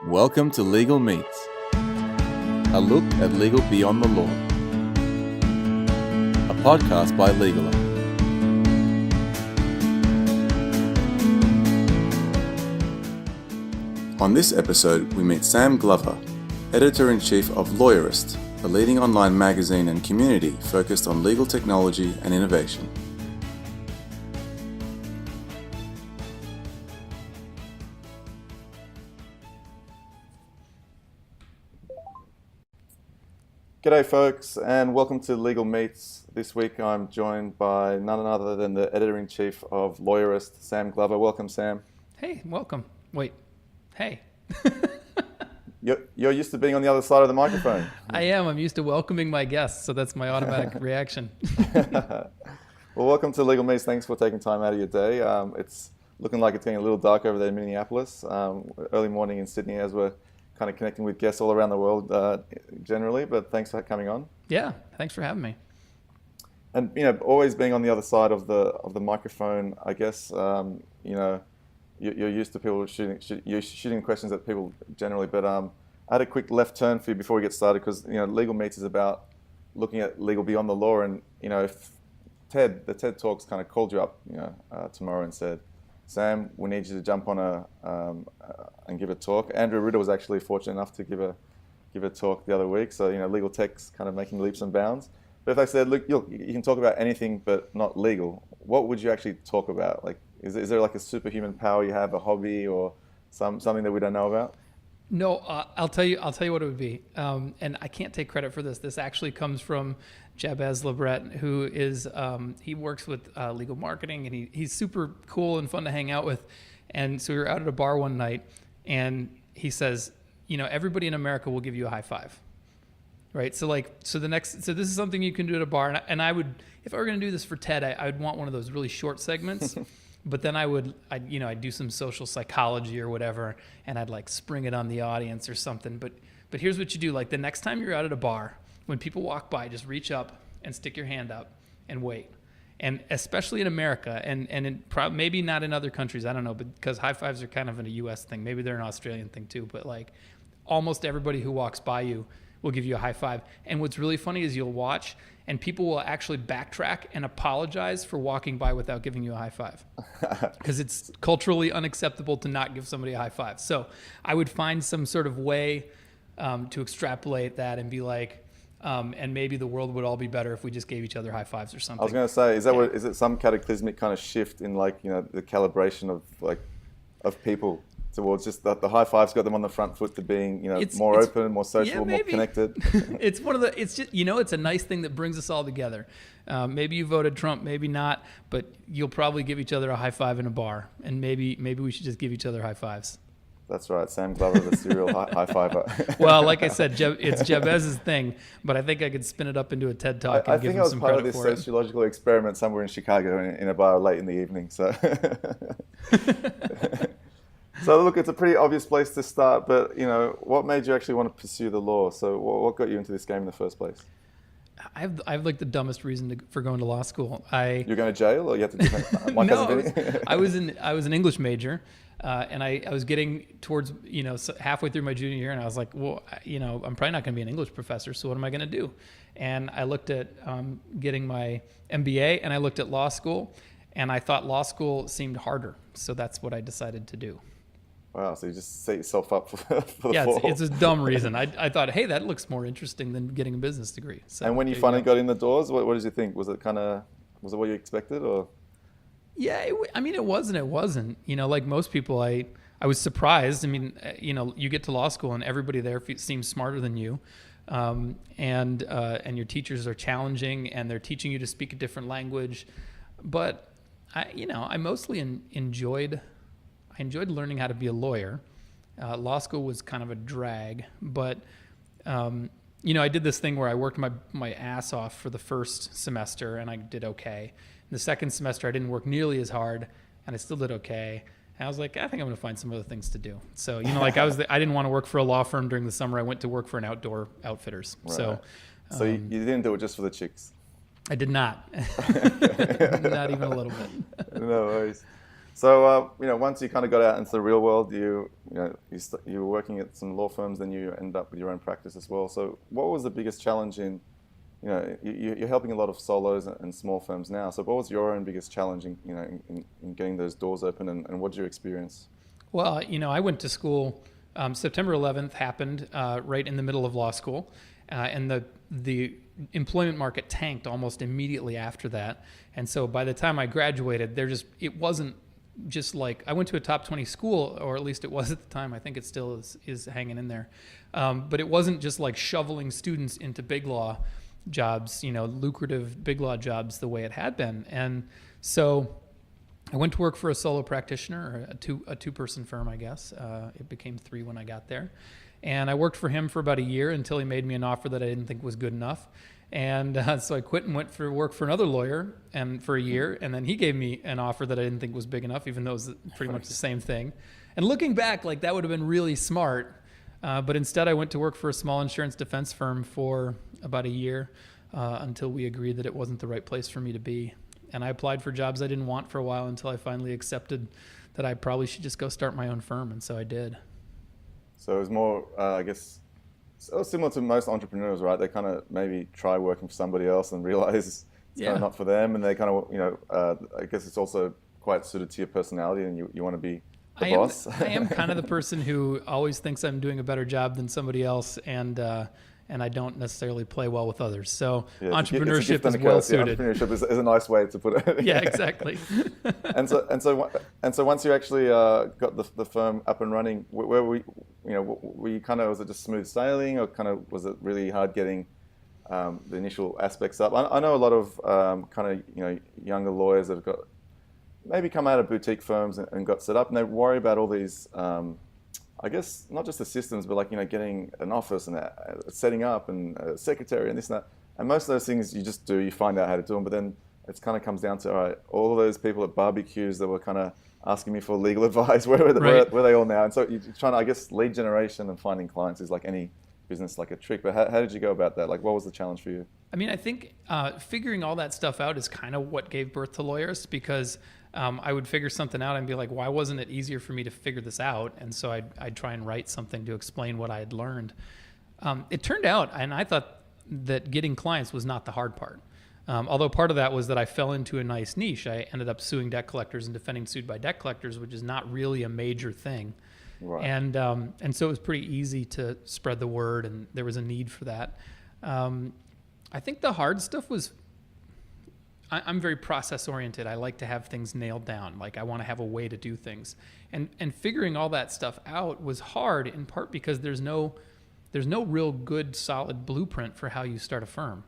Welcome to Legal Meets, a look at legal beyond the law. A podcast by LegalMeets. On this episode, we meet Sam Glover, Editor-in-Chief of Lawyerist, a leading online magazine and community focused on legal technology and innovation. G'day folks, and welcome to Legal Meets. This week I'm joined by none other than the Editor-in-Chief of Lawyerist, Sam Glover. Welcome, Sam. Hey, welcome. Wait, hey. You're used to being on the other side of the microphone. I am. I'm used to welcoming my guests, so that's my automatic reaction. Well, welcome to Legal Meets. Thanks for taking time out of your day. It's looking like it's getting a little dark over there in Minneapolis. Early morning in Sydney as we're kind of connecting with guests all around the world generally, but thanks for coming on. Yeah, thanks for having me. And always being on the other side of the microphone, I guess you're used to people shooting questions at people generally. But I had a quick left turn for you before we get started because Legal Meets is about looking at legal beyond the law, and if the TED Talks kind of called you up tomorrow and said, Sam, we need you to jump on and give a talk. Andrew Ritter was actually fortunate enough to give a talk the other week. So legal tech's kind of making leaps and bounds. But if they said, look, you can talk about anything but not legal, what would you actually talk about? Like, is there like a superhuman power you have, a hobby, or something that we don't know about? No, I'll tell you what it would be. And I can't take credit for this. This actually comes from Jabez Lebret, who is he works with legal marketing, and he's super cool and fun to hang out with. And so we were out at a bar one night, and he says, everybody in America will give you a high five, right? So this is something you can do at a bar, and I would, if I were going to do this for TED, I would want one of those really short segments. But then I'd do some social psychology or whatever, and I'd like spring it on the audience or something. But here's what you do: like the next time you're out at a bar, when people walk by, just reach up and stick your hand up and wait. And especially in America, and maybe not in other countries, I don't know, but because high fives are kind of a U.S. thing. Maybe they're an Australian thing too. But like almost everybody who walks by you will give you a high five. And what's really funny is you'll watch, and people will actually backtrack and apologize for walking by without giving you a high five. Because it's culturally unacceptable to not give somebody a high five. So I would find some sort of way to extrapolate that and be like, and maybe the world would all be better if we just gave each other high fives or something. I was going to say, is it some cataclysmic kind of shift in the calibration of people towards just the high fives got them on the front foot to being more open, more social, more connected? It's a nice thing that brings us all together. Maybe you voted Trump, maybe not, but you'll probably give each other a high five in a bar, and maybe we should just give each other high fives. That's right, Sam Glover, the serial high fiver. Well, like I said, it's Jabez's thing, but I think I could spin it up into a TED Talk and give him some credit for it. I think I was part of this sociological experiment somewhere in Chicago in a bar late in the evening. So, so look, it's a pretty obvious place to start, but what made you actually want to pursue the law? So what got you into this game in the first place? I have like the dumbest reason for going to law school. You're going to jail, or you have to do No, I was an English major. And I was getting towards, halfway through my junior year, and I was like, well, I'm probably not going to be an English professor, so what am I going to do? And I looked at getting my MBA, and I looked at law school, and I thought law school seemed harder, so that's what I decided to do. Wow, so you just set yourself up for the fall. It's a dumb reason. I thought, hey, that looks more interesting than getting a business degree. So and when you finally got in the doors, what did you think? Was it what you expected, or? Yeah, it was and it wasn't. Like most people, I was surprised. You get to law school and everybody there seems smarter than you, and your teachers are challenging and they're teaching you to speak a different language. But I mostly enjoyed learning how to be a lawyer. Law school was kind of a drag, but I did this thing where I worked my ass off for the first semester and I did okay. The second semester, I didn't work nearly as hard, and I still did okay. And I was like, I think I'm going to find some other things to do. So, I didn't want to work for a law firm during the summer. I went to work for an outdoor outfitters. Right. So you didn't do it just for the chicks? I did not. Not even a little bit. No worries. So, once you kind of got out into the real world, you were working at some law firms, then you ended up with your own practice as well. So, what was the biggest challenge in, you're helping a lot of solos and small firms now. So, what was your own biggest challenge in getting those doors open, and what did you experience? Well, I went to school. September 11th happened right in the middle of law school, and the employment market tanked almost immediately after that. And so by the time I graduated, it wasn't just like I went to a top 20 school, or at least it was at the time. I think it still is hanging in there. But it wasn't just like shoveling students into big law jobs, lucrative big law jobs the way it had been. And so I went to work for a solo practitioner, or a two-person firm, I guess. It became 3 when I got there. And I worked for him for about a year until he made me an offer that I didn't think was good enough. And so I quit and went for work for another lawyer for a year. And then he gave me an offer that I didn't think was big enough, even though it was pretty much the same thing. And looking back, like that would have been really smart. But instead I went to work for a small insurance defense firm for about a year until we agreed that it wasn't the right place for me to be. And I applied for jobs I didn't want for a while until I finally accepted that I probably should just go start my own firm. And so I did. So it was more, I guess, similar to most entrepreneurs, right? They kind of maybe try working for somebody else and realize it's kind of not for them. And they kind of, I guess it's also quite suited to your personality, and you want to be the boss. I am kind of the person who always thinks I'm doing a better job than somebody else, and I don't necessarily play well with others. So entrepreneurship is well suited. Yeah, entrepreneurship is a nice way to put it. Yeah, exactly. and so once you actually got the firm up and running, where were you kind of, was it just smooth sailing, or kind of was it really hard getting the initial aspects up? I know a lot of kind of younger lawyers that have got maybe come out of boutique firms and got set up, and they worry about all these. I guess not just the systems, but like, getting an office and setting up and a secretary and this and that. And most of those things you just do, you find out how to do them. But then it kind of comes down to, all right, all those people at barbecues that were kind of asking me for legal advice, where are they all now? And so you're trying to, I guess, lead generation and finding clients is like any business, like a trick. But how did you go about that? Like, what was the challenge for you? I mean, I think figuring all that stuff out is kind of what gave birth to Lawyerist, because I would figure something out and be like, why wasn't it easier for me to figure this out? And so I'd try and write something to explain what I had learned. It turned out, and I thought that getting clients was not the hard part. Although part of that was that I fell into a nice niche. I ended up suing debt collectors and defending sued by debt collectors, which is not really a major thing. Right. And so it was pretty easy to spread the word, and there was a need for that. I think the hard stuff was, I'm very process oriented. I like to have things nailed down. Like I want to have a way to do things, and figuring all that stuff out was hard, in part because there's no real good solid blueprint for how you start a firm.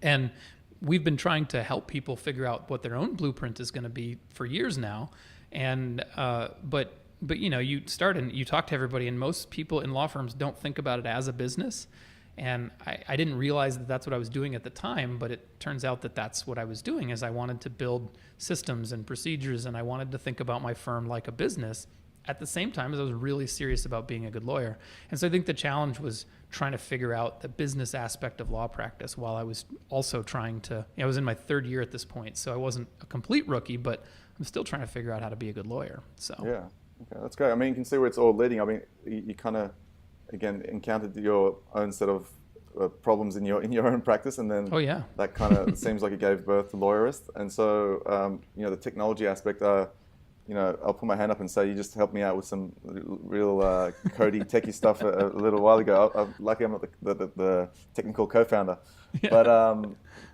And we've been trying to help people figure out what their own blueprint is going to be for years now. And but you start and you talk to everybody, and most people in law firms don't think about it as a business. And I didn't realize that that's what I was doing at the time, but it turns out that that's what I was doing, is I wanted to build systems and procedures, and I wanted to think about my firm like a business at the same time as I was really serious about being a good lawyer. And so I think the challenge was trying to figure out the business aspect of law practice while I was also trying to, I was in my 3rd year at this point, so I wasn't a complete rookie, but I'm still trying to figure out how to be a good lawyer. So yeah, okay, that's great. I mean, you can see where it's all leading. I mean, you kind of, again, encountered your own set of problems in your own practice, and then that kind of seems like it gave birth to Lawyerist. And so the technology aspect, I'll put my hand up and say you just helped me out with some real codey techie stuff a little while ago. I'm lucky I'm not the technical co-founder. Yeah.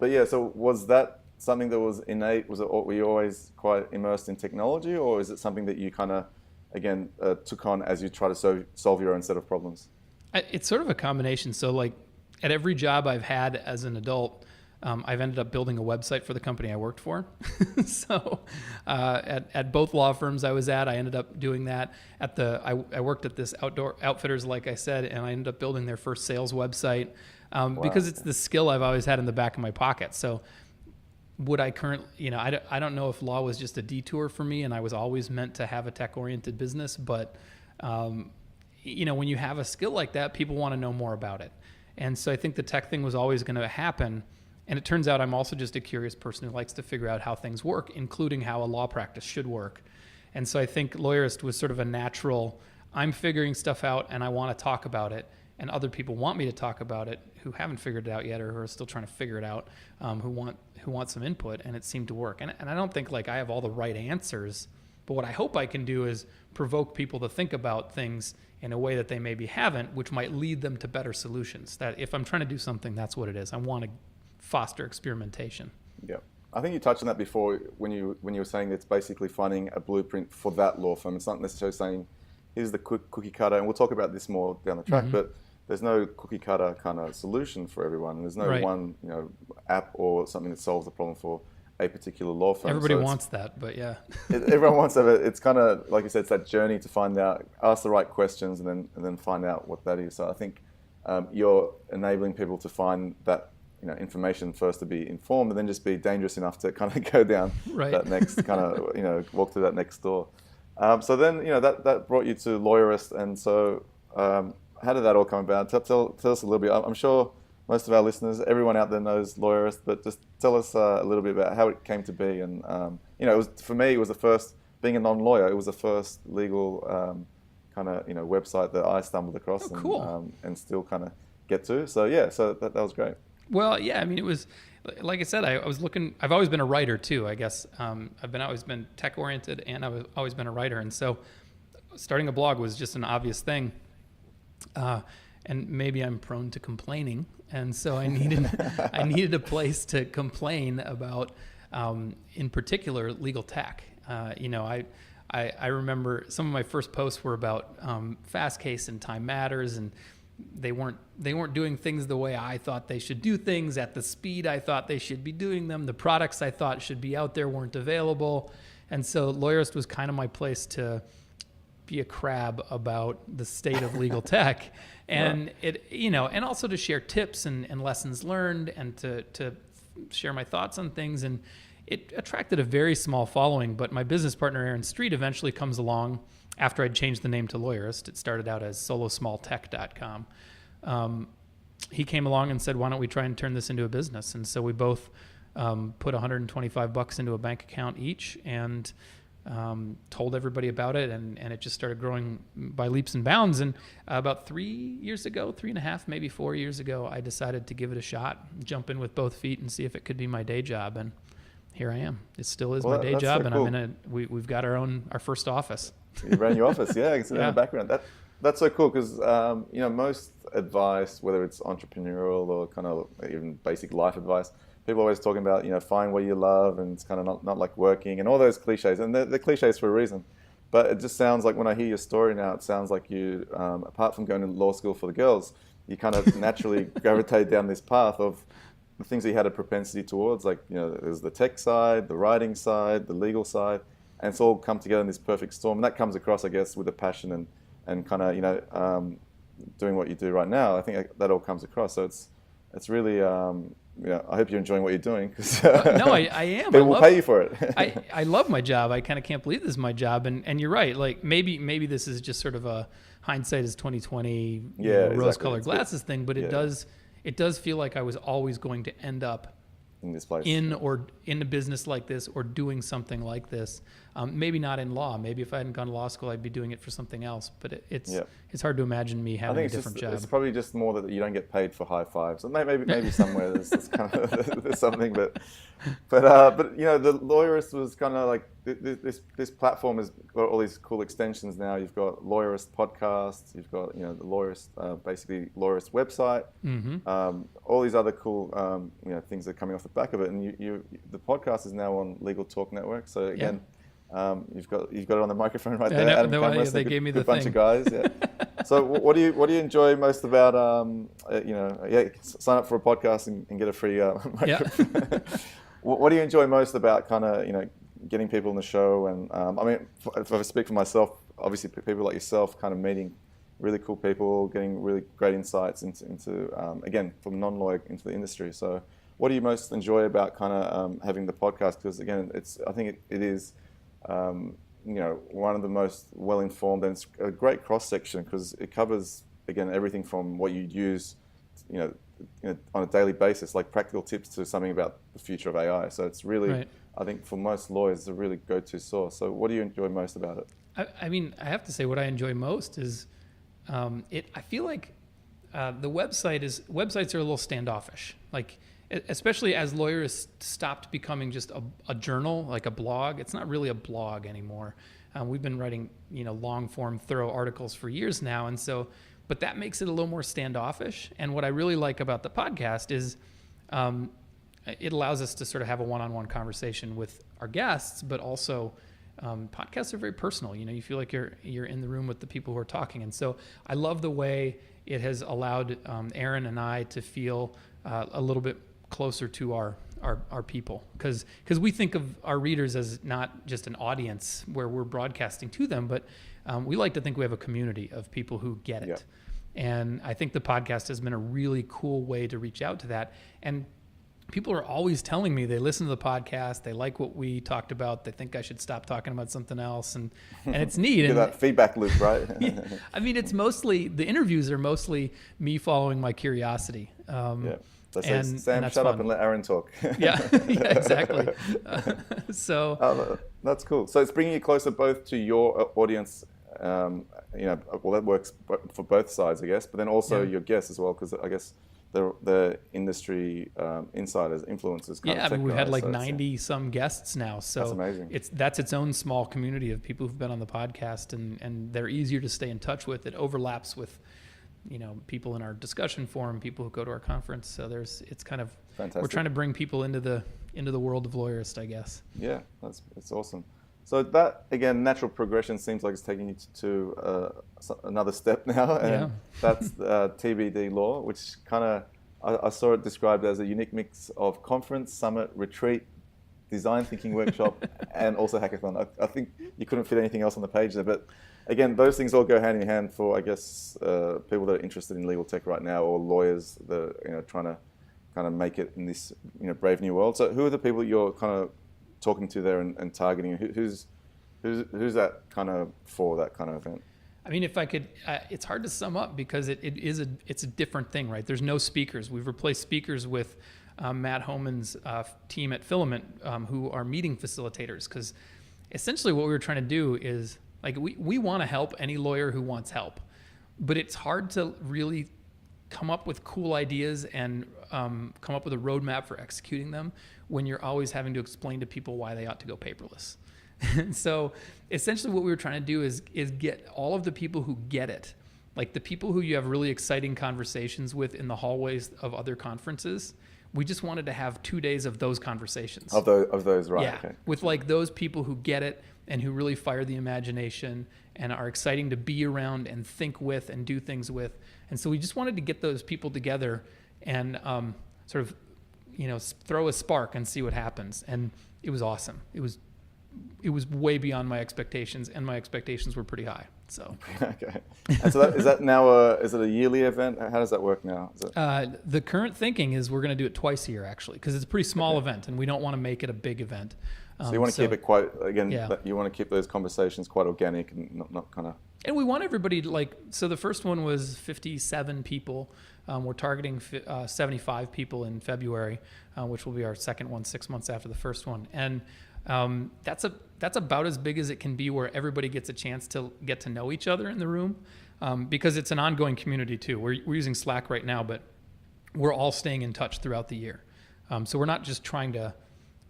But yeah, so was that something that was innate? Were you always quite immersed in technology, or is it something that you kind of again took on as you try to solve your own set of problems? It's sort of a combination. So like at every job I've had as an adult, I've ended up building a website for the company I worked for. So at both law firms I was at, I ended up doing that. I worked at this outdoor outfitters, like I said, and I ended up building their first sales website because it's the skill I've always had in the back of my pocket. So would I currently, I don't know if law was just a detour for me and I was always meant to have a tech-oriented business, but when you have a skill like that, people want to know more about it. And so I think the tech thing was always going to happen. And it turns out I'm also just a curious person who likes to figure out how things work, including how a law practice should work. And so I think Lawyerist was sort of a natural, I'm figuring stuff out and I want to talk about it. And other people want me to talk about it who haven't figured it out yet or who are still trying to figure it out, who want some input. And it seemed to work. And I don't think like I have all the right answers, but what I hope I can do is provoke people to think about things in a way that they maybe haven't, which might lead them to better solutions. That if I'm trying to do something, that's what it is. I want to foster experimentation. Yeah. I think you touched on that before when you were saying it's basically finding a blueprint for that law firm. It's not necessarily saying, here's the quick cookie cutter, and we'll talk about this more down the track, but there's no cookie cutter kind of solution for everyone. There's no one, app or something that solves the problem for a particular law firm. Everybody wants that, but yeah. Everyone wants that. It's kind of, like you said, it's that journey to find out, ask the right questions and then find out what that is. So I think you're enabling people to find that information first, to be informed, and then just be dangerous enough to kind of go down that next kind of, walk through that next door. So then, that brought you to Lawyerist. And so how did that all come about? Tell us a little bit. I'm sure most of our listeners, everyone out there knows Lawyerist, but just tell us a little bit about how it came to be. And, it was, for me, it was the first, being a non-lawyer, it was the first legal kind of, website that I stumbled across and still kind of get to. So yeah, so that was great. Well, yeah, I mean, it was, like I said, I've always been a writer too, I guess. I've always been tech oriented and I've always been a writer. And so starting a blog was just an obvious thing. And maybe I'm prone to complaining. And so I needed a place to complain about, in particular, legal tech. I remember some of my first posts were about Fast Case and Time Matters, and they weren't doing things the way I thought they should do things at the speed I thought they should be doing them. The products I thought should be out there weren't available. And so Lawyerist was kind of my place to be a crab about the state of legal tech. And and also to share tips and lessons learned and to share my thoughts on things. And it attracted a very small following, but my business partner, Aaron Street, eventually comes along after I'd changed the name to Lawyerist. It started out as solosmalltech.com. He came along and said, why don't we try and turn this into a business? And so we both put $125 into a bank account each and told everybody about it. And it just started growing by leaps and bounds. And about 3 years ago, 3.5, maybe 4 years ago, I decided to give it a shot, jump in with both feet and see if it could be my day job. And here I am. It still is my day job. So cool. And we've got our first office. You ran your office, yeah. I can see that in the background. That's so cool because most advice, whether it's entrepreneurial or kind of even basic life advice, people are always talking about find what you love, and it's kind of not like working and all those cliches, and they're cliches for a reason. But it just sounds like when I hear your story now, it sounds like you, apart from going to law school for the girls, you kind of naturally gravitate down this path of the things that you had a propensity towards, like there's the tech side, the writing side, the legal side. And it's all come together in this perfect storm. And that comes across, I guess, with the passion and kind of, doing what you do right now. I think that all comes across. So it's really, I hope you're enjoying what you're doing. Cause, no, I am. They will pay you for it. I love my job. I kind of can't believe this is my job. And you're right. Like maybe this is just sort of a hindsight is 2020, rose-colored glasses thing. But it does feel like I was always going to end up in this place, in a business like this or doing something like this. Maybe not in law. Maybe if I hadn't gone to law school, I'd be doing it for something else. But it's hard to imagine me having a different job. It's probably just more that you don't get paid for high fives. Maybe somewhere there's kind of there's something, but the Lawyerist was kind of like this platform has got all these cool extensions now. You've got Lawyerist podcasts. You've got the Lawyerist basically Lawyerist website. All these other cool things that are coming off the back of it, and the podcast is now on Legal Talk Network. So again. You've got it on the microphone right there. Adam Cameron, they gave me the bunch of guys. Yeah. So what do you enjoy most about sign up for a podcast and get a free microphone. What do you enjoy most about kind of getting people on the show? And if I speak for myself, obviously people like yourself, kind of meeting really cool people, getting really great insights into again from non-lawyer into the industry. So what do you most enjoy about kind of having the podcast? Because again, I think it is. One of the most well-informed, and it's a great cross-section because it covers, again, everything from what you use, on a daily basis, like practical tips to something about the future of AI. So it's really, Right. I think for most lawyers, it's a really go-to source. So what do you enjoy most about it? I mean, I have to say what I enjoy most is I feel like websites are a little standoffish. Like, especially as Lawyerist stopped becoming just a journal, like a blog. It's not really a blog anymore. We've been writing, long form, thorough articles for years now. And so, but that makes it a little more standoffish. And what I really like about the podcast is it allows us to sort of have a one-on-one conversation with our guests, but also podcasts are very personal. You feel like you're in the room with the people who are talking. And so I love the way it has allowed Aaron and I to feel a little bit closer to our people, because we think of our readers as not just an audience where we're broadcasting to them, but we like to think we have a community of people who get it. Yeah. And I think the podcast has been a really cool way to reach out to that. And people are always telling me they listen to the podcast, they like what we talked about, they think I should stop talking about something else, and it's neat. Get that feedback loop, right? Yeah. I mean, it's mostly, the interviews are mostly me following my curiosity. Yeah. They say, Sam, that's shut fun. up and let Aaron talk. Yeah, exactly. That's cool. So it's bringing you closer both to your audience. Well, that works for both sides, I guess, but then also your guests as well, because I guess the industry insiders, influencers. Yeah, I mean, we've had like 90 some guests now. So that's amazing. That's its own small community of people who've been on the podcast, and they're easier to stay in touch with. It overlaps with, people in our discussion forum, people who go to our conference. So it's kind of, fantastic. We're trying to bring people into the world of Lawyerist, I guess. Yeah, it's awesome. So that, again, natural progression seems like it's taking you to another step now, and that's TBD Law, which kind of, I saw it described as a unique mix of conference, summit, retreat, design thinking workshop, and also hackathon. I think you couldn't fit anything else on the page there, but again, those things all go hand in hand for, I guess, people that are interested in legal tech right now, or lawyers that are trying to kind of make it in this brave new world. So who are the people you're kind of talking to there and targeting? Who's that kind of for that kind of event? I mean, if I could, it's hard to sum up because it's a different thing, right? There's no speakers. We've replaced speakers with Matt Homan's team at Filament, who are meeting facilitators. Because essentially what we were trying to do is, like, we want to help any lawyer who wants help, but it's hard to really come up with cool ideas and come up with a roadmap for executing them when you're always having to explain to people why they ought to go paperless. So essentially what we were trying to do is get all of the people who get it, like the people who you have really exciting conversations with in the hallways of other conferences. We just wanted to have 2 days of those conversations. Of those, right. Yeah, okay. with like those people who get it and who really fire the imagination and are exciting to be around and think with and do things with. And so we just wanted to get those people together and sort of, throw a spark and see what happens. And it was awesome. It was way beyond my expectations, and my expectations were pretty high. So okay. And so is that now is it a yearly event? How does that work now? The current thinking is we're going to do it twice a year, actually, because it's a pretty small event, and we don't want to make it a big event. So you want to keep it quite, again, you want to keep those conversations quite organic and not kind of... And we want everybody to so the first one was 57 people. We're targeting 75 people in February, which will be our second one 6 months after the first one. And that's about as big as it can be, where everybody gets a chance to get to know each other in the room, because it's an ongoing community too. We're using Slack right now, but we're all staying in touch throughout the year. So we're not just trying to...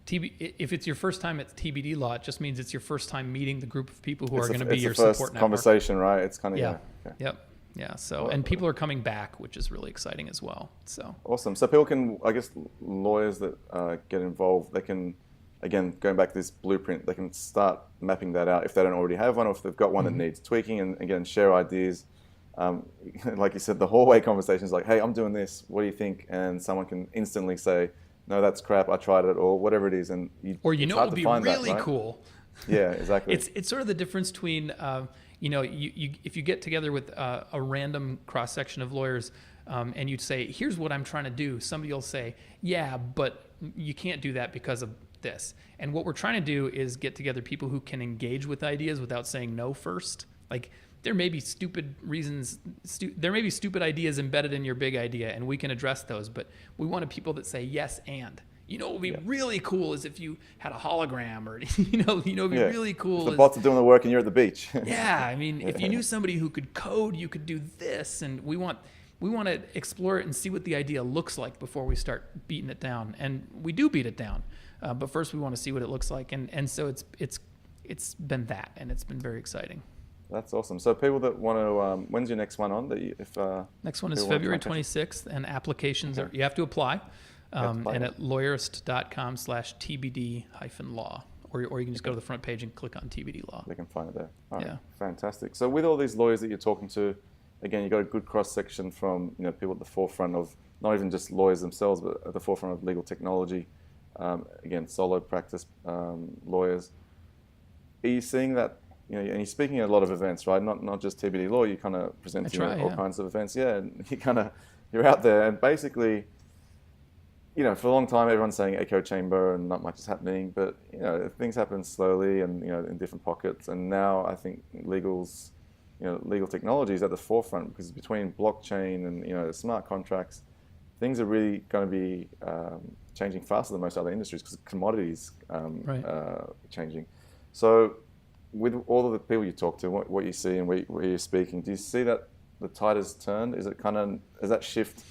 if it's your first time at TBD Law, it just means it's your first time meeting the group of people who are going to be your support network. Conversation, right? It's kind of Yep. So, and people are coming back, which is really exciting as well. So awesome. So people can, I guess, lawyers that get involved, they can, again, going back to this blueprint, they can start mapping that out if they don't already have one, or if they've got one that needs tweaking, and again, share ideas. Like you said, the hallway conversation is like, hey, I'm doing this. What do you think? And someone can instantly say, no, that's crap, I tried it, or whatever it is. And it would be really cool. Yeah, exactly. It's sort of the difference between, if you get together with a random cross section of lawyers, and you'd say, here's what I'm trying to do. Somebody will say, yeah, but you can't do that because of this. And what we're trying to do is get together people who can engage with ideas without saying no first. Like, there may be stupid reasons, there may be stupid ideas embedded in your big idea, and we can address those. But we wanted people that say yes and. What would be really cool is if you had a hologram, or it'd be really cool. If the bots are doing the work and you're at the beach. Yeah, I mean, if you knew somebody who could code, you could do this, and we want to explore it and see what the idea looks like before we start beating it down. And we do beat it down, but first we want to see what it looks like. And so it's been that, and it's been very exciting. That's awesome. So people that want to, when's your next one on? Next one is February 26th, and applications you have to apply. And at lawyerist.com/TBD-law, or you can just go to the front page and click on TBD law. They can find it there. All right. Yeah. Fantastic. So with all these lawyers that you're talking to, again, you've got a good cross-section from people at the forefront of, not even just lawyers themselves, but at the forefront of legal technology. Again, solo practice lawyers. Are you seeing that, and you're speaking at a lot of events, right? Not just TBD Law, you kind of presenting at all kinds of events. Yeah, and you're out there, and basically, for a long time, everyone's saying echo chamber and not much is happening, but, things happen slowly and, in different pockets. And now I think legal technology is at the forefront, because between blockchain and, smart contracts, things are really going to be changing faster than most other industries, because commodities changing. So with all of the people you talk to, what you see and where you're speaking, do you see that the tide has turned? Has that shift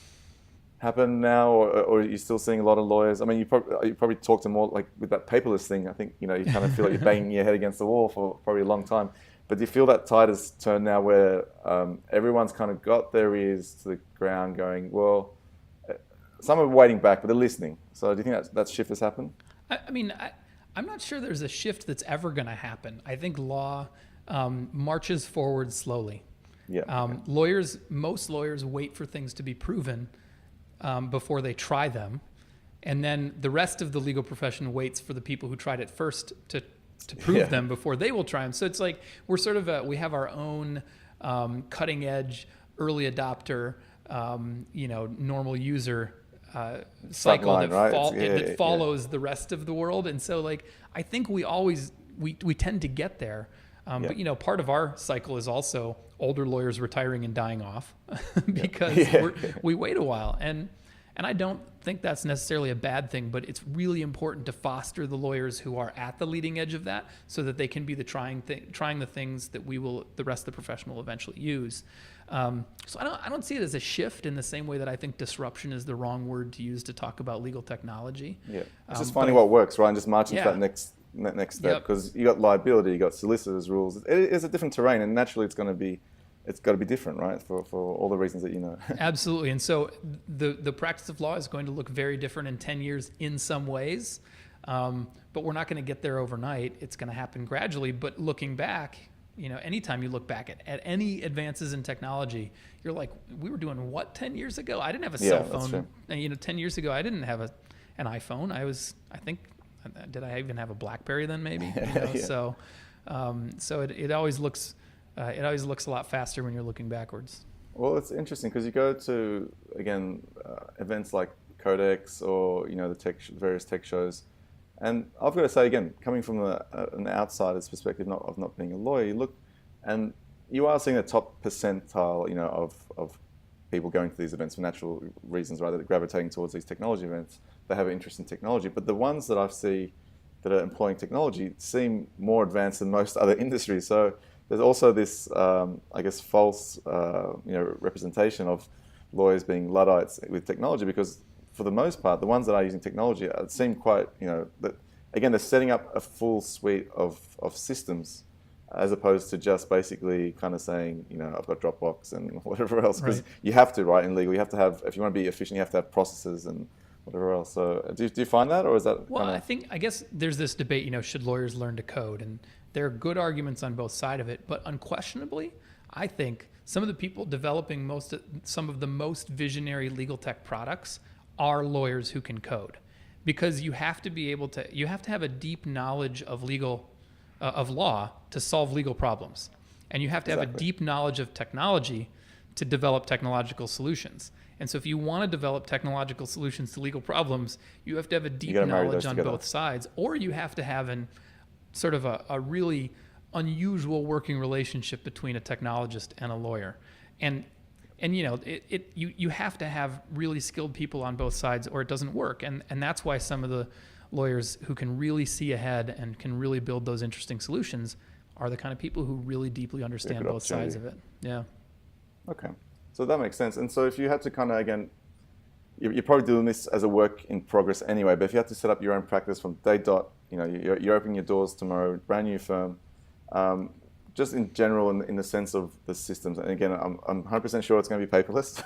happen now, or are you still seeing a lot of lawyers? I mean, you probably talk to more, like with that paperless thing. I think you kind of feel like you're banging your head against the wall for probably a long time. But do you feel that tide has turned now, where everyone's kind of got their ears to the ground, going, well, some are waiting back, but they're listening. So do you think that shift has happened? I'm not sure there's a shift that's ever going to happen. I think law marches forward slowly. Yeah. Most lawyers wait for things to be proven before they try them, and then the rest of the legal profession waits for the people who tried it first to prove them before they will try them. So it's like we're sort of we have our own cutting edge, early adopter, normal user cycle that follows the rest of the world. And so I think we tend to get there. But part of our cycle is also older lawyers retiring and dying off because we wait a while, and I don't think that's necessarily a bad thing, but it's really important to foster the lawyers who are at the leading edge of that, so that they can be trying the things that the rest of the profession will eventually use. So I don't see it as a shift in the same way that I think disruption is the wrong word to use to talk about legal technology. Yeah, it's just finding what works, right, and just marching to that next step, because you got liability, you got solicitors rules. It is a different terrain, and naturally it's got to be different, right, for all the reasons that you know. Absolutely. And so the practice of law is going to look very different in 10 years in some ways, but we're not going to get there overnight. It's going to happen gradually. But looking back, anytime you look back at any advances in technology, you're like, we were doing what 10 years ago? I didn't have a cell phone. And 10 years ago, I didn't have an iPhone. Did I even have a BlackBerry then? Maybe. So it always looks a lot faster when you're looking backwards. Well, it's interesting because you go to events like Codex or the various tech shows, and I've got to say again, coming from an outsider's perspective, of not being a lawyer, you look and you are seeing the top percentile, of people going to these events for natural reasons, right? That are gravitating towards these technology events. They have an interest in technology, but the ones that I see that are employing technology seem more advanced than most other industries. So there's also this, false, representation of lawyers being Luddites with technology, because for the most part, the ones that are using technology seem quite, that again, they're setting up a full suite of right, as opposed to just basically kind of saying, I've got Dropbox and whatever else, because you have to, right, in legal, you have to have, if you want to be efficient, you have to have processes and whatever else. So do you find that, or is that? Well, I guess there's this debate, should lawyers learn to code? And there are good arguments on both sides of it, but unquestionably, I think some of the people developing some of the most visionary legal tech products are lawyers who can code, because you have to have a deep knowledge of law to solve legal problems, and you have to have a deep knowledge of technology to develop technological solutions. And so if you want to develop technological solutions to legal problems, you have to have a deep knowledge on both sides, or you have to have a really unusual working relationship between a technologist and a lawyer. And you know, you have to have really skilled people on both sides or it doesn't work. And that's why some of the lawyers who can really see ahead and can really build those interesting solutions are the kind of people who really deeply understand both sides of it. Yeah. Okay. So that makes sense. And so if you had to kind of, again, you're probably doing this as a work in progress anyway, but if you had to set up your own practice from day dot, you know, you're opening your doors tomorrow, brand new firm, just in general, in the sense of the systems, and again, I'm 100% sure it's going to be paperless.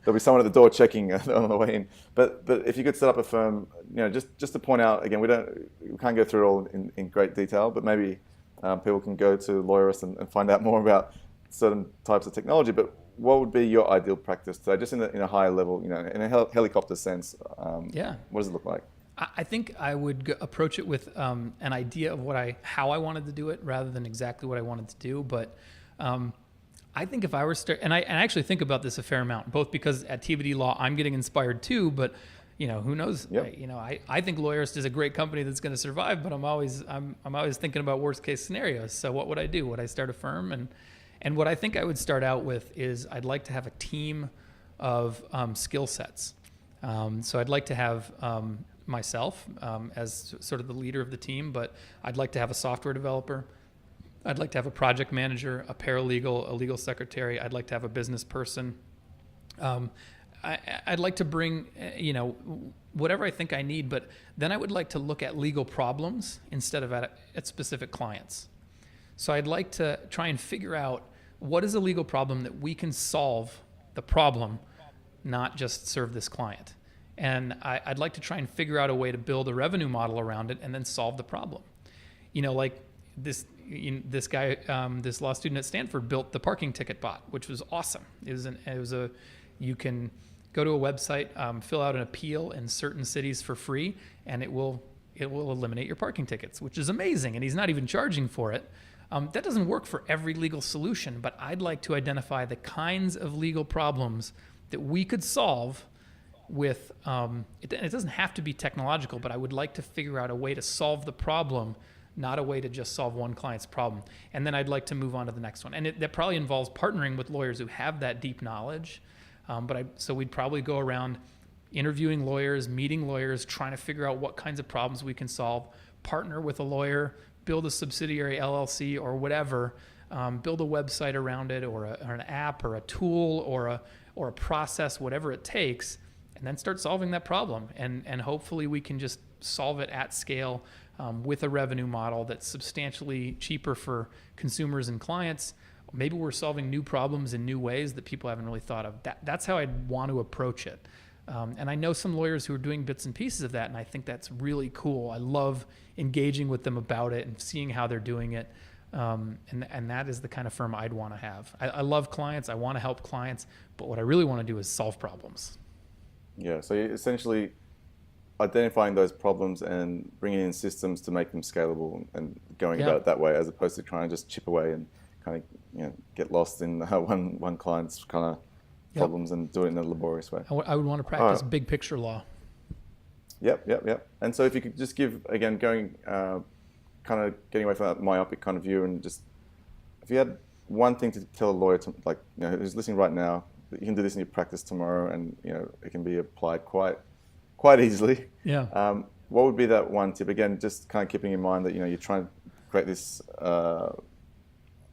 There'll be someone at the door checking on the way in. But if you could set up a firm, you know, just to point out, again, we can't go through it all in great detail, but maybe people can go to Lawyerist and find out more about certain types of technology. But what would be your ideal practice today, just in a higher level, you know, in a helicopter sense? What does it look like? I think I would approach it with an idea of how I wanted to do it rather than exactly what I wanted to do. But I think if I were and I actually think about this a fair amount, both because at TBD Law I'm getting inspired too, but you know, who knows? Yep. You know, I think Lawyerist is a great company that's going to survive, but I'm always thinking about worst case scenarios. So what would I do? Would I start a firm? And what I think I would start out with is I'd like to have a team of skill sets. So I'd like to have myself as sort of the leader of the team, but I'd like to have a software developer. I'd like to have a project manager, a paralegal, a legal secretary. I'd like to have a business person. I'd like to bring, you know, whatever I think I need, but then I would like to look at legal problems instead of at specific clients. So I'd like to try and figure out what is a legal problem that we can solve the problem, not just serve this client. And I'd like to try and figure out a way to build a revenue model around it and then solve the problem. You know, like this guy, this law student at Stanford built the parking ticket bot, which was awesome. You can go to a website, fill out an appeal in certain cities for free, and it will eliminate your parking tickets, which is amazing. And he's not even charging for it. That doesn't work for every legal solution, but I'd like to identify the kinds of legal problems that we could solve with, it doesn't have to be technological, but I would like to figure out a way to solve the problem, not a way to just solve one client's problem. And then I'd like to move on to the next one. And that probably involves partnering with lawyers who have that deep knowledge. So we'd probably go around interviewing lawyers, meeting lawyers, trying to figure out what kinds of problems we can solve, partner with a lawyer, build a subsidiary LLC or whatever, build a website around it or an app or a tool or a process, whatever it takes, and then start solving that problem. And hopefully we can just solve it at scale with a revenue model that's substantially cheaper for consumers and clients. Maybe we're solving new problems in new ways that people haven't really thought of. That's how I'd want to approach it. And I know some lawyers who are doing bits and pieces of that, and I think that's really cool. I love engaging with them about it and seeing how they're doing it. And that is the kind of firm I'd want to have. I love clients. I want to help clients. But what I really want to do is solve problems. Yeah, so you're essentially identifying those problems and bringing in systems to make them scalable and going about it that way, as opposed to trying to just chip away and kind of, you know, get lost in one client's kind of problems and do it in a laborious way. I would want to practice big picture law. Yep. And so if you could just give, again, going kind of getting away from that myopic kind of view, and just if you had one thing to tell a lawyer, to, like, you know, who's listening right now, that you can do this in your practice tomorrow, and you know it can be applied quite easily. Yeah. What would be that one tip? Again, just kind of keeping in mind that, you know, you're trying to create this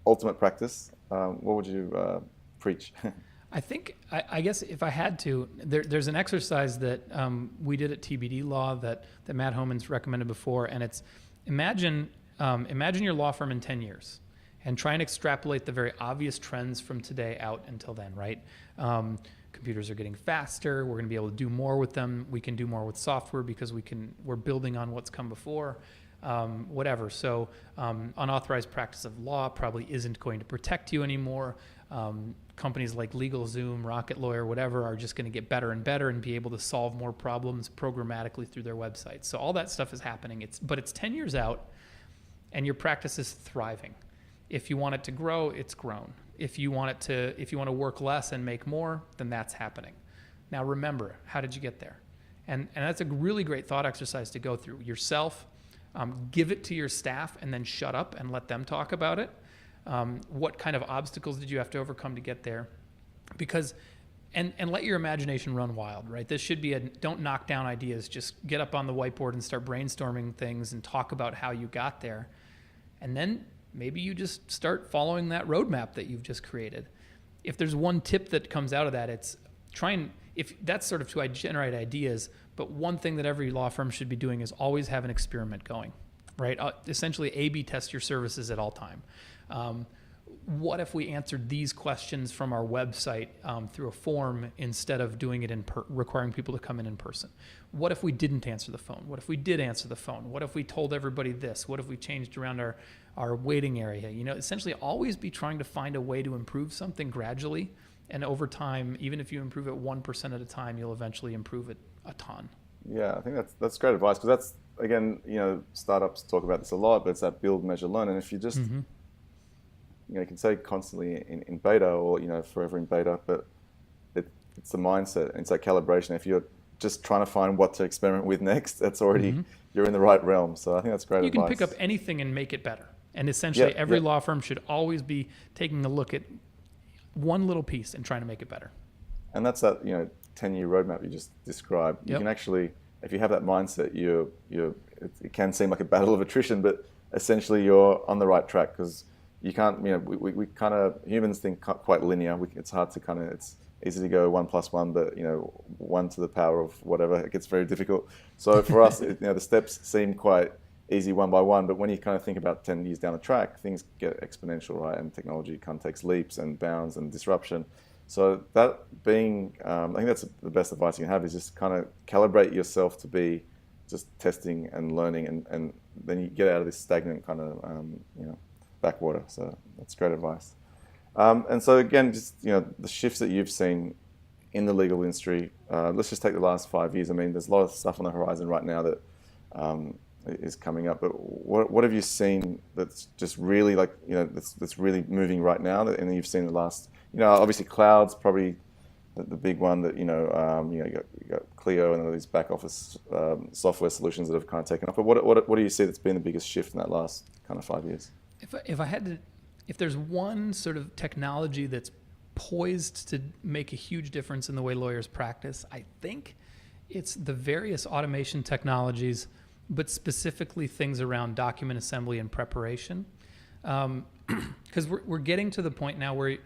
ultimate practice. What would you preach? I think, I guess if I had to, there's an exercise that we did at TBD Law that Matt Homan's recommended before, and it's imagine your law firm in 10 years and try and extrapolate the very obvious trends from today out until then, right? Computers are getting faster. We're going to be able to do more with them. We can do more with software because we're building on what's come before. Whatever. So unauthorized practice of law probably isn't going to protect you anymore. Companies like LegalZoom, Rocket Lawyer, whatever, are just going to get better and better and be able to solve more problems programmatically through their websites. So all that stuff is happening. But it's 10 years out, and your practice is thriving. If you want it to grow, it's grown. If you want to work less and make more, then that's happening. Now remember, how did you get there? And that's a really great thought exercise to go through. Yourself, Give it to your staff and then shut up and let them talk about it. What kind of obstacles did you have to overcome to get there? Because, and let your imagination run wild, right? This should be don't knock down ideas. Just get up on the whiteboard and start brainstorming things and talk about how you got there. And then maybe you just start following that roadmap that you've just created. If there's one tip that comes out of that, it's if that's sort of to generate ideas, but one thing that every law firm should be doing is always have an experiment going, right? Essentially A/B test your services at all time. What if we answered these questions from our website through a form instead of doing it requiring people to come in person? What if we didn't answer the phone? What if we did answer the phone? What if we told everybody this? What if we changed around our waiting area? Essentially always be trying to find a way to improve something gradually. And over time, even if you improve it 1% at a time, you'll eventually improve it a ton. Yeah, I think that's great advice, because that's, again, startups talk about this a lot, but it's that build, measure, learn. And if you just you can say constantly in beta, or forever in beta, but it's the mindset, it's that calibration. If you're just trying to find what to experiment with next, that's already you're in the right realm. So I think that's great advice. You can pick up anything and make it better. And essentially, every law firm should always be taking a look at one little piece and trying to make it better. And that's that 10-year roadmap you just described. You can actually, if you have that mindset, it can seem like a battle of attrition, but essentially you're on the right track, because you can't, we kind of, humans think quite linear. It's hard to it's easy to go 1 + 1, but 1 to the power of whatever, it gets very difficult. So for us, the steps seem quite easy one by one, but when you kind of think about 10 years down the track, things get exponential, right? And technology kind of takes leaps and bounds and disruption. So that being, I think that's the best advice you can have, is just kind of calibrate yourself to be just testing and learning, and then you get out of this stagnant kind of, backwater. So that's great advice. And so again, just, the shifts that you've seen in the legal industry, let's just take the last 5 years. I mean, there's a lot of stuff on the horizon right now that is coming up, but what have you seen that's just really that's really moving right now, and you've seen the last, obviously cloud's probably the big one that, you got Clio and all these back office software solutions that have kind of taken off. But what do you see that's been the biggest shift in that last kind of 5 years? If there's one sort of technology that's poised to make a huge difference in the way lawyers practice, I think it's the various automation technologies, but specifically things around document assembly and preparation. Because we're getting to the point now where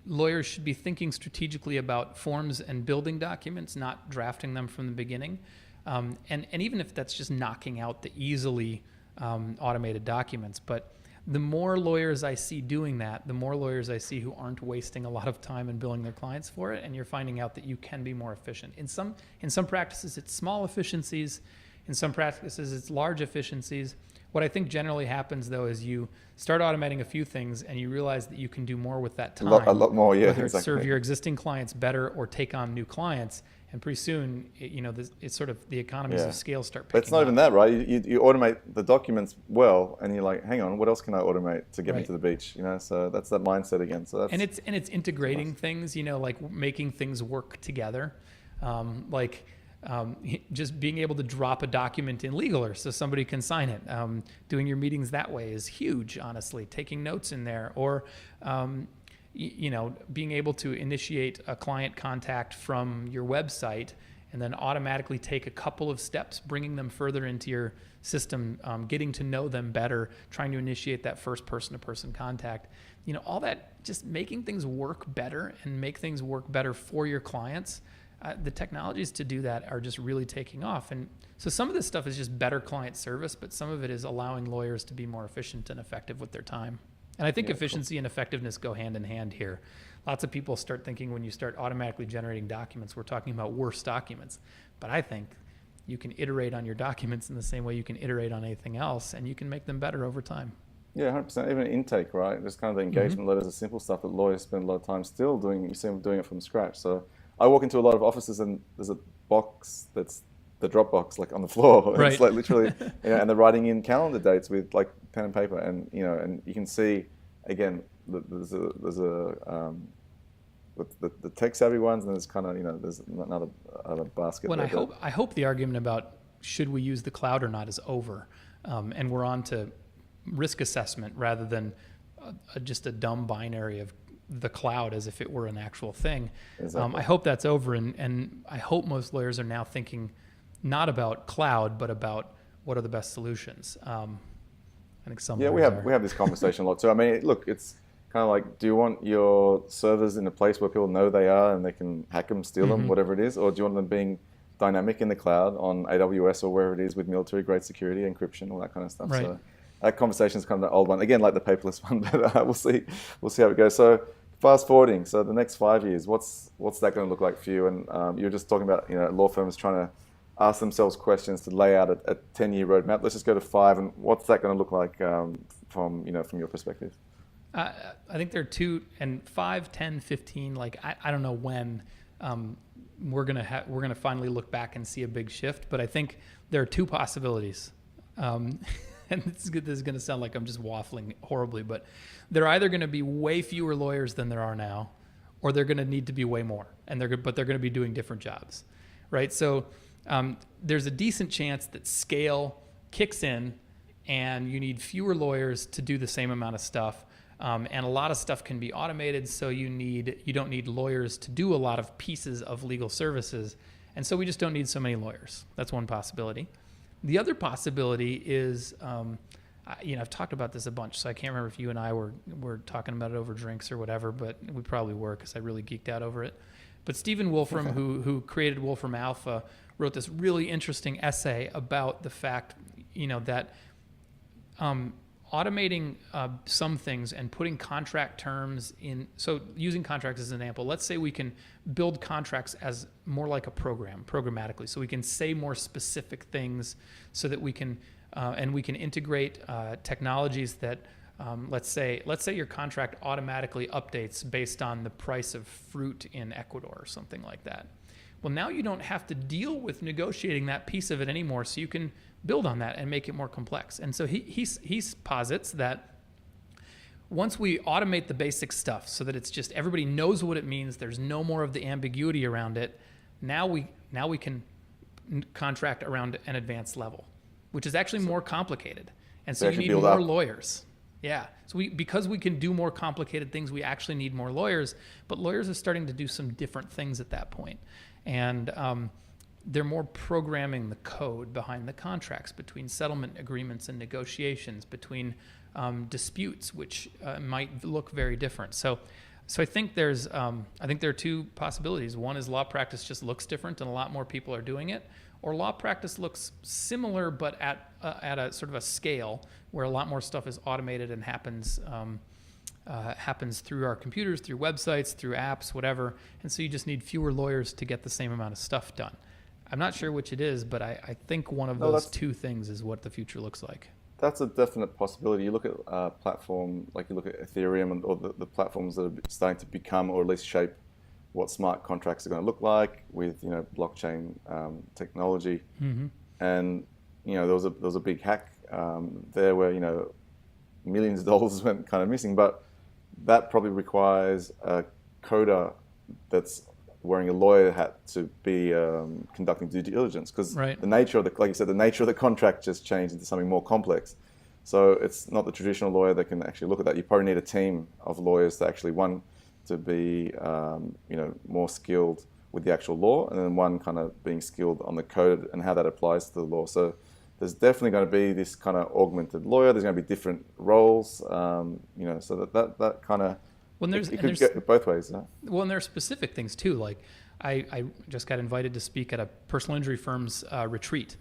lawyers should be thinking strategically about forms and building documents, not drafting them from the beginning. And even if that's just knocking out the easily automated documents. But the more lawyers I see doing that, the more lawyers I see who aren't wasting a lot of time and billing their clients for it, and you're finding out that you can be more efficient. In some practices, it's small efficiencies. In some practices, it's large efficiencies. What I think generally happens, though, is you start automating a few things and you realize that you can do more with that time. A lot more, yeah. Whether it's serve your existing clients better or take on new clients. And pretty soon, it's sort of the economies of scale start picking up. But it's not even that, right? You automate the documents well, and you're like, hang on, what else can I automate to get me to the beach? So that's that mindset again. So that's, and it's integrating things, like making things work together, just being able to drop a document in Legaler so somebody can sign it. Doing your meetings that way is huge, honestly. Taking notes in there, or being able to initiate a client contact from your website and then automatically take a couple of steps, bringing them further into your system, getting to know them better, trying to initiate that first person-to-person contact. All that, just making things work better and make things work better for your clients. The technologies to do that are just really taking off. And so some of this stuff is just better client service, but some of it is allowing lawyers to be more efficient and effective with their time. And I think efficiency and effectiveness go hand in hand here. Lots of people start thinking when you start automatically generating documents, we're talking about worse documents. But I think you can iterate on your documents in the same way you can iterate on anything else, and you can make them better over time. Yeah, 100%. Even intake, right? Just kind of the engagement letters, the simple stuff that lawyers spend a lot of time still doing. You see them doing it from scratch. So I walk into a lot of offices and there's a box that's the Dropbox, like on the floor. Right. It's like literally, and they're writing in calendar dates with like pen and paper, and and you can see again there's the tech savvy ones, and there's kind of there's another basket. When I hope the argument about should we use the cloud or not is over. and we're on to risk assessment rather than just a dumb binary of the cloud as if it were an actual thing. Exactly. I hope that's over, and I hope most lawyers are now thinking not about cloud, but about what are the best solutions. I think some Yeah, lawyers we have this conversation a lot too. I mean, look, it's kind of like, do you want your servers in a place where people know they are and they can hack them, steal them, whatever it is, or do you want them being dynamic in the cloud on AWS or wherever it is with military grade security, encryption, all that kind of stuff. Right. So that conversation is kind of the old one again, like the paperless one, but we'll see how it goes. So fast forwarding, so the next 5 years, what's that going to look like for you? And you're just talking about law firms trying to ask themselves questions to lay out a 10-year roadmap. Let's just go to 5, and what's that going to look like from your perspective? I think there are 2 and 5, 10, 15. Like I don't know when we're gonna finally look back and see a big shift, but I think there are 2 possibilities. And this is going to sound like I'm just waffling horribly, but there are either going to be way fewer lawyers than there are now, or they're going to need to be way more, but they're going to be doing different jobs, right? So there's a decent chance that scale kicks in, and you need fewer lawyers to do the same amount of stuff, and a lot of stuff can be automated. So you don't need lawyers to do a lot of pieces of legal services, and so we just don't need so many lawyers. That's one possibility. The other possibility is, I've talked about this a bunch, so I can't remember if you and I were talking about it over drinks or whatever, but we probably were because I really geeked out over it. But Stephen Wolfram, who created Wolfram Alpha, wrote this really interesting essay about the fact, that automating some things and putting contract terms in. So using contracts as an example, let's say we can build contracts as more like a programmatically. So we can say more specific things so that we can, and we can integrate technologies that, let's say your contract automatically updates based on the price of fruit in Ecuador or something like that. Well, now you don't have to deal with negotiating that piece of it anymore, so you can build on that and make it more complex. And so he posits that once we automate the basic stuff so that it's just everybody knows what it means, there's no more of the ambiguity around it, now we can contract around an advanced level, which is actually more complicated. And so you need more lawyers. Yeah. So because we can do more complicated things, we actually need more lawyers, but lawyers are starting to do some different things at that point. And they're more programming the code behind the contracts, between settlement agreements and negotiations, between disputes, which might look very different. So I think there are 2 possibilities. One is law practice just looks different and a lot more people are doing it, or law practice looks similar but at a sort of a scale where a lot more stuff is automated and happens through our computers, through websites, through apps, whatever. And so you just need fewer lawyers to get the same amount of stuff done. I'm not sure which it is, but I think one of those 2 things is what the future looks like. That's a definite possibility. You look at platform, like you look at Ethereum or the platforms that are starting to become, or at least shape, what smart contracts are going to look like with blockchain technology. Mm-hmm. And there was a big hack there where millions of dollars went kind of missing, but that probably requires a coder that's wearing a lawyer hat to be conducting due diligence, because the nature of like you said, the nature of the contract just changed into something more complex. So it's not the traditional lawyer that can actually look at that. You probably need a team of lawyers to actually, one, to be more skilled with the actual law, and then one kind of being skilled on the code and how that applies to the law. So there's definitely going to be this kind of augmented lawyer. There's going to be different roles, so that kind of, it could go both ways. Yeah? Well, and there are specific things too. Like I just got invited to speak at a personal injury firm's retreat,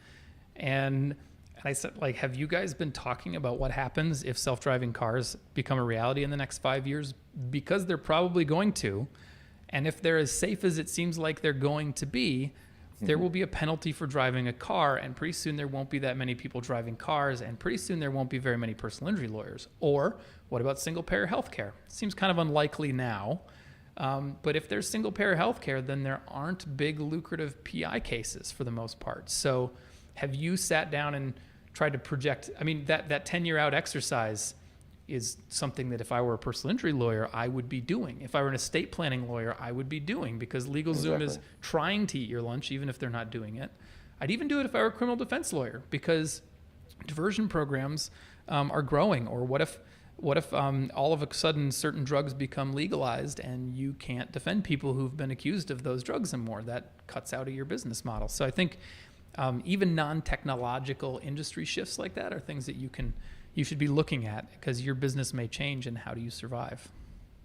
and I said, like, have you guys been talking about what happens if self-driving cars become a reality in the next 5 years? Because they're probably going to, and if they're as safe as it seems like they're going to be, there will be a penalty for driving a car, and pretty soon there won't be that many people driving cars, and pretty soon there won't be very many personal injury lawyers. Or what about single-payer healthcare? Seems kind of unlikely now, but if there's single-payer healthcare, then there aren't big lucrative PI cases for the most part. So have you sat down and tried to project? I mean, that 10-year out exercise is something that if I were a personal injury lawyer, I would be doing. If I were an estate planning lawyer, I would be doing, because LegalZoom is trying to eat your lunch, even if they're not doing it. I'd even do it if I were a criminal defense lawyer, because diversion programs are growing? Or what if all of a sudden certain drugs become legalized and you can't defend people who've been accused of those drugs anymore? That cuts out of your business model. So I think even non-technological industry shifts like that are things that you should be looking at, because your business may change, and how do you survive?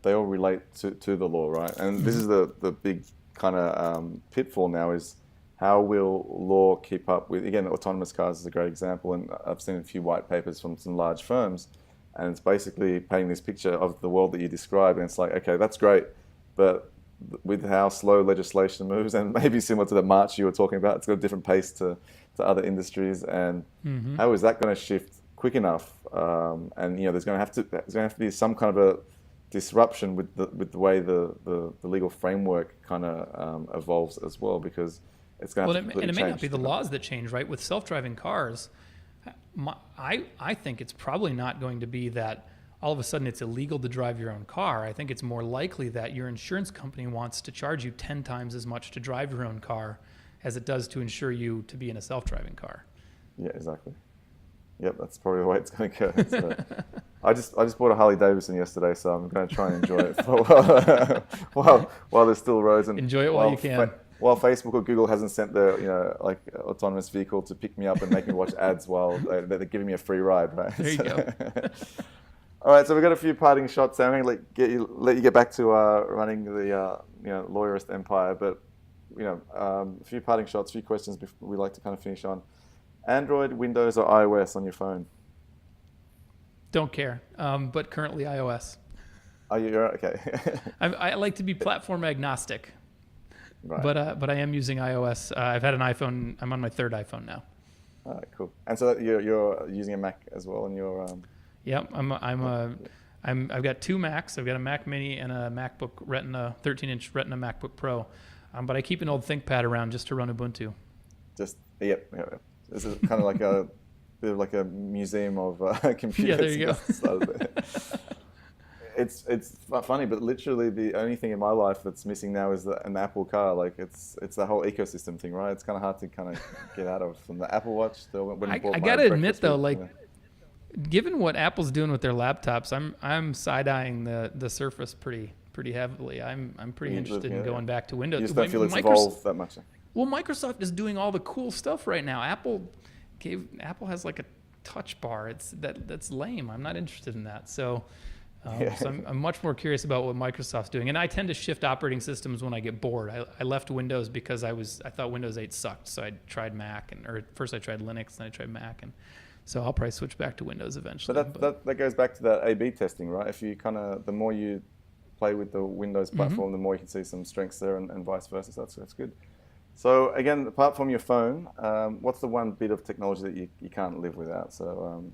They all relate to the law, right? And this is the big kind of pitfall now, is how will law keep up with, again, autonomous cars is a great example, and I've seen a few white papers from some large firms, and it's basically painting this picture of the world that you describe, and it's like, okay, that's great, but with how slow legislation moves, and maybe similar to the march you were talking about, it's got a different pace to other industries, and how is that going to shift quick enough? And there's going to have to be some kind of a disruption with the way the legal framework kind of evolves as well, because it's going to have to completely change. And it may not be the laws that change, right? With self-driving cars, I think it's probably not going to be that all of a sudden it's illegal to drive your own car. I think it's more likely that your insurance company wants to charge you 10 times as much to drive your own car as it does to insure you to be in a self-driving car. Yeah, exactly. Yep, that's probably the way it's going to go. I just bought a Harley Davidson yesterday, so I'm going to try and enjoy it for while there's still roads, and enjoy it while you can. While Facebook or Google hasn't sent their autonomous vehicle to pick me up and make me watch ads while they're giving me a free ride, right? There you go. All right, so we've got a few parting shots. I'm going to let you get back to running the Lawyerist empire, but a few parting shots, a few questions we like to kind of finish on. Android, Windows, or iOS on your phone? Don't care, but currently iOS. Oh, you're okay. I like to be platform agnostic, right. but I am using iOS. I've had an iPhone. I'm on my third iPhone now. All right, cool. And so you're using a Mac as well, and you're. Yep, I've got two Macs. I've got a Mac Mini and a MacBook Retina, 13-inch Retina MacBook Pro, but I keep an old ThinkPad around just to run Ubuntu. Yep. This is kind of like a bit of like a museum of computers. Yeah, there you go. It's funny, but literally the only thing in my life that's missing now is an Apple car. Like it's the whole ecosystem thing, right? It's kind of hard to kind of get out of, from the Apple Watch. I gotta admit though, given what Apple's doing with their laptops, I'm side-eyeing the Surface pretty heavily. I'm pretty interested in going back to Windows. You just don't feel it's evolved that much. Well, Microsoft is doing all the cool stuff right now. Apple has like a touch bar. That's lame. I'm not interested in that. So I'm much more curious about what Microsoft's doing. And I tend to shift operating systems when I get bored. I left Windows because I thought Windows 8 sucked. So I tried Mac, or first I tried Linux, then I tried Mac, and so I'll probably switch back to Windows eventually. But that goes back to that A/B testing, right? If you the more you play with the Windows platform, the more you can see some strengths there, and vice versa. So that's good. So again, apart from your phone, what's the one bit of technology that you can't live without? So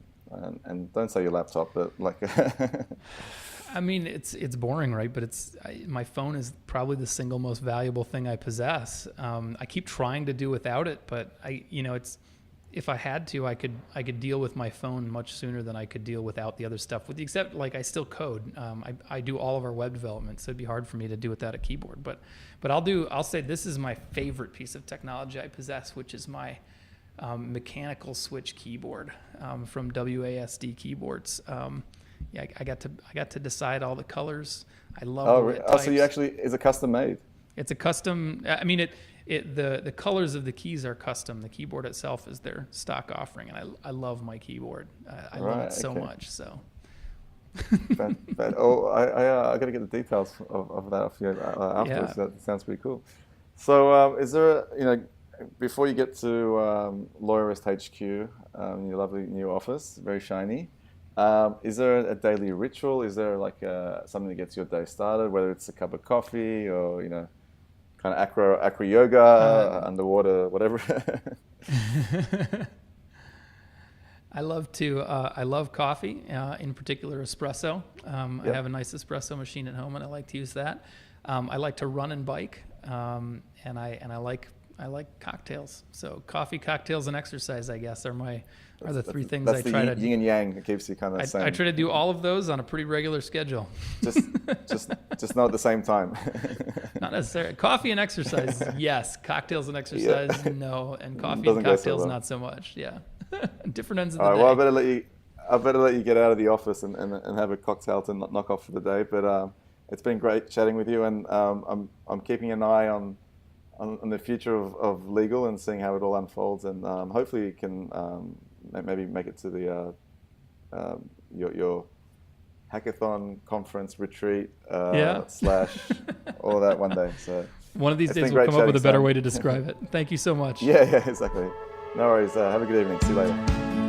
and don't say your laptop, but like. I mean, it's boring, right? But my phone is probably the single most valuable thing I possess. I keep trying to do without it, but if I had to, I could deal with my phone much sooner than I could deal without the other stuff. With the except, I still code. I do all of our web development, so it'd be hard for me to do without a keyboard. But I'll say this is my favorite piece of technology I possess, which is my mechanical switch keyboard from WASD Keyboards. I got to decide all the colors. I love it. Oh, so you actually, is it custom made? It's a custom. I mean, the colors of the keys are custom. The keyboard itself is their stock offering, and I love my keyboard. I love it so much. So. I got to get the details of that off you afterwards. Yeah. That sounds pretty cool. So, is there before you get to Lawyerist HQ, your lovely new office, very shiny, is there a daily ritual? Is there something that gets your day started, whether it's a cup of coffee or kind of acro yoga, underwater, whatever? I love coffee, in particular espresso. I have a nice espresso machine at home, and I like to use that. I like to run and bike, and I like cocktails. So coffee, cocktails, and exercise, I guess, are the three things I try to. That's the yin and yang that keeps you kind of sane. I try to do all of those on a pretty regular schedule. just not at the same time. Not necessarily. Coffee and exercise, yes. Cocktails and exercise, no. And coffee and cocktails, not so much. Yeah. Different ends of All the right. day. Well, I better let you get out of the office and have a cocktail to knock off for the day. But it's been great chatting with you, and I'm keeping an eye on the future of legal and seeing how it all unfolds, and hopefully you can maybe make it to the your hackathon conference retreat Yeah. / all of that one day. So One of these it's days been we'll great come up with a chatting, better Sam. way to describe it. Thank you so much. Yeah, exactly. No worries. Have a good evening. See you later.